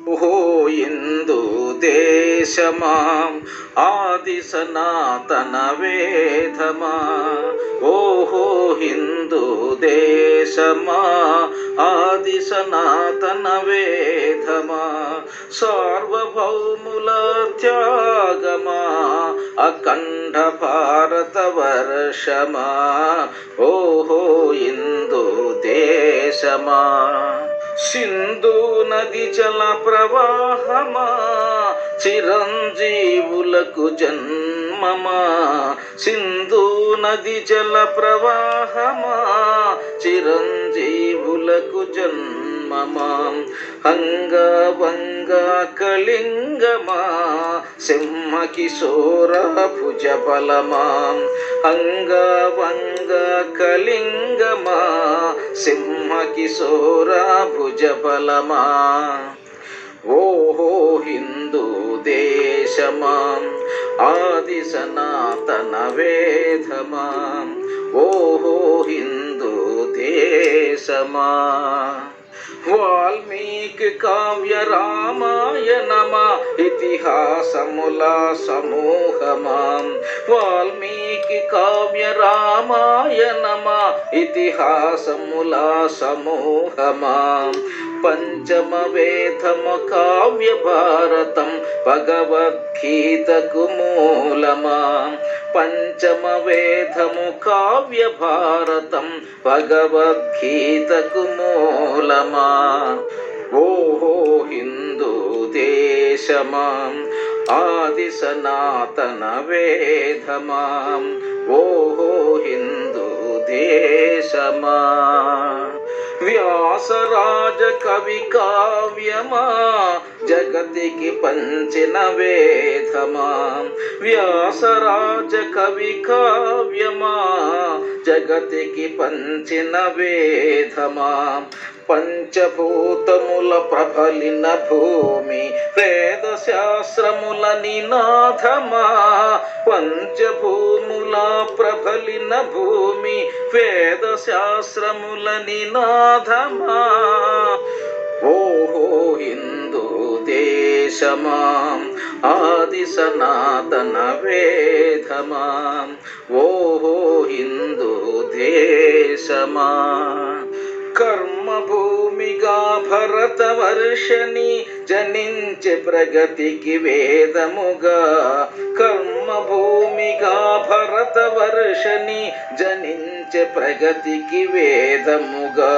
ఓహో ఇందు దేశమా ఆది సనాతన వేదమా, ఓహో హిందూ దేశమా ఆది సనాతన వేదమా, సార్వభౌముల త్యాగమా అఖండ భారత వర్షమా, ఓహో హిందూ దేశమా. సింధు నది జల ప్రవాహమా చిరంజీవులకు జన్మమా, సింధు నది జల ప్రవాహమా చిరంజీవులకు జన్మమా, అంగవంగ కళింగమా సింహ కిశోర భుజ బలమా, అంగవంగ కళింగమా సింహ కిశోర భుజ బలమా, ఓహో హిందూ దేశమా ఆది సనాతన వేదమా, ఓహో హిందూ దేశమా. వాల్మీకి కావ్య రామాయణమా ఇతిహాసముల సమూహమా, వాల్మీకి కావ్య రామాయణమా ఇతిహాసముల సమూహమా, పంచమ వేదము కావ్య భారతం భగవద్గీతకు మూలమా, పంచమ వేదము కావ్య భారతం భగవద్గీతకు మూలమా, ఓహో హిందూ దేశమా ఆది సనాతన వేదమా, ఓహో హిందూ దేశమా. వ్యాసరాజ కవి కావ్యమా జగతికి పంచిన వేదమా, వ్యాసరాజ కవి కావ్యమా జగతికి పంచిన వేదమా, పంచభూతముల ప్రబలిన భూమి వేద శాస్త్రముల నినాదమా, పంచభూముల ప్రబలిన భూమి వేద శాస్త్రముల నినాదమా, ఓహో హిందూ దేశమా ఆది సనాతన వేదమా, ఓహో హిందూ దేశమా. కర్మభూమిగా భరతవర్షని జనించే ప్రగతికి వేదముగా, కర్మభూమిగా భరతవర్షని జనించే ప్రగతికి వేదముగా,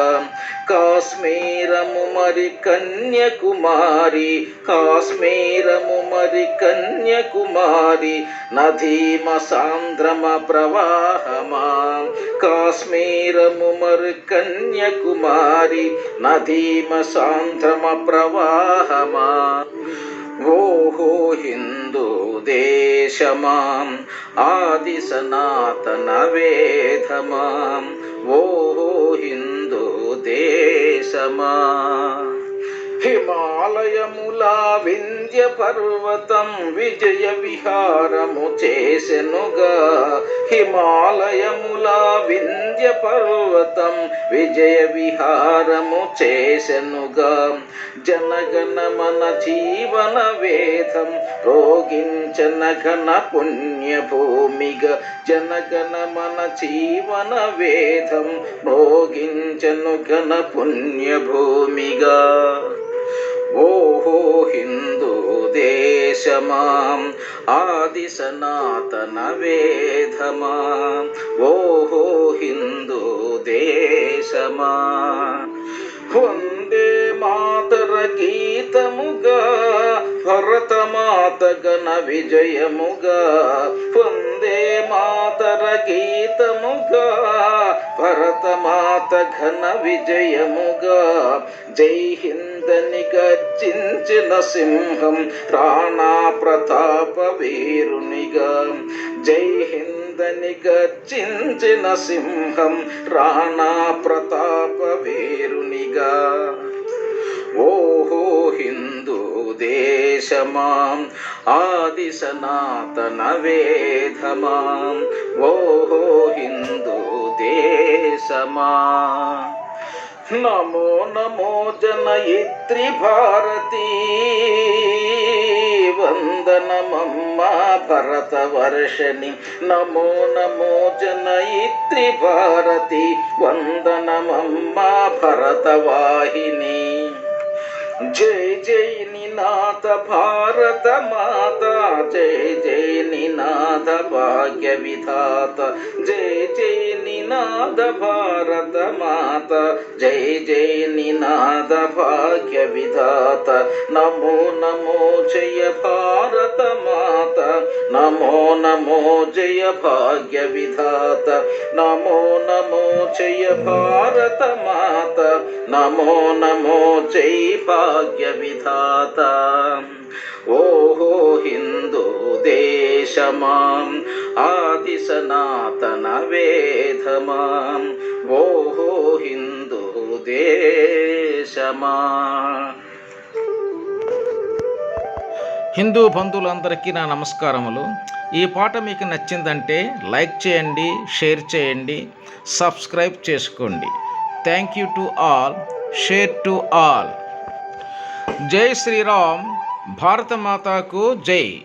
కాశ్మీరము మరి కన్యాకుమారి, కాశ్మీరము మరి కన్యాకుమారి నదీమ సాంద్రమ ప్రవాహమా, కాశ్మీరము మరి కన్యాకుమారి నదీమ సాంద్రమ ప్రవాహమా, ఓహో హిందూ దేశమా ఆది సనాతన వేదమా, ఓహో హిందూ దేశమా. హిమాలయముల వింధ్య పర్వతం విజయ విహారము చేసెనుగా, హిమాలయముల వింధ్య పర్వతం విజయ విహారము చేసెనుగా, జనగణ మన జీవన వేదం రోగించన ఘన పుణ్యభూమిగా, జనగణ మన జీవన వేదం రోగించను ఘన పుణ్యభూమిగా, ఓహో హిందూ దేశమా ఆది సనాతన వేదమా, ఓహో హిందూ దేశమా. వందే మాతర గీతముగా భరతమాత ఘన విజయముగా, వందే మాతర గీతముగా భరతమాత ఘన విజయముగా, జై హిందని గర్జించిన సింహం రాణా ప్రతాప వీరునిగా, జై హిందని గర్జించిన సింహం రాణా ప్రతాప వీరునిగా, ఓహో హిందూ దేశమా ఆది సనాతన వేదమా, ఓహో హిందూ దేశమా. నమో నమో జనయిత్రి భారతీ వందనమమ్మ భరతవర్షిణి. నమో నమో జనయిత్రి భారతి వందనమమ్మ భరతవాహిని. జై జై నినాథ భారత మాత, జై జై నినాథ భాగ్య విధాత. జై జై నినాథ భారత మాత, జై జై నినాథ భాగ్య విధాత. నమో నమో జయ భారత మాత, నమో నమో జయ భాగ్య విధాత. నమో నమో జయ భారత మాత, నమో నమో జై భాగ్య విధాత. ఓహో హిందూ దేశమాం ఆది సనాతన వేదమాం. ఓహో హిందూ దేశమా. హిందూ బంధువులందరికీ నా నమస్కారములు. ఈ పాట మీకు నచ్చిందంటే లైక్ చేయండి, షేర్ చేయండి, సబ్స్క్రైబ్ చేసుకోండి. Thank you to all. Share to all. జై శ్రీరామ్. భారత మాతాకు జై.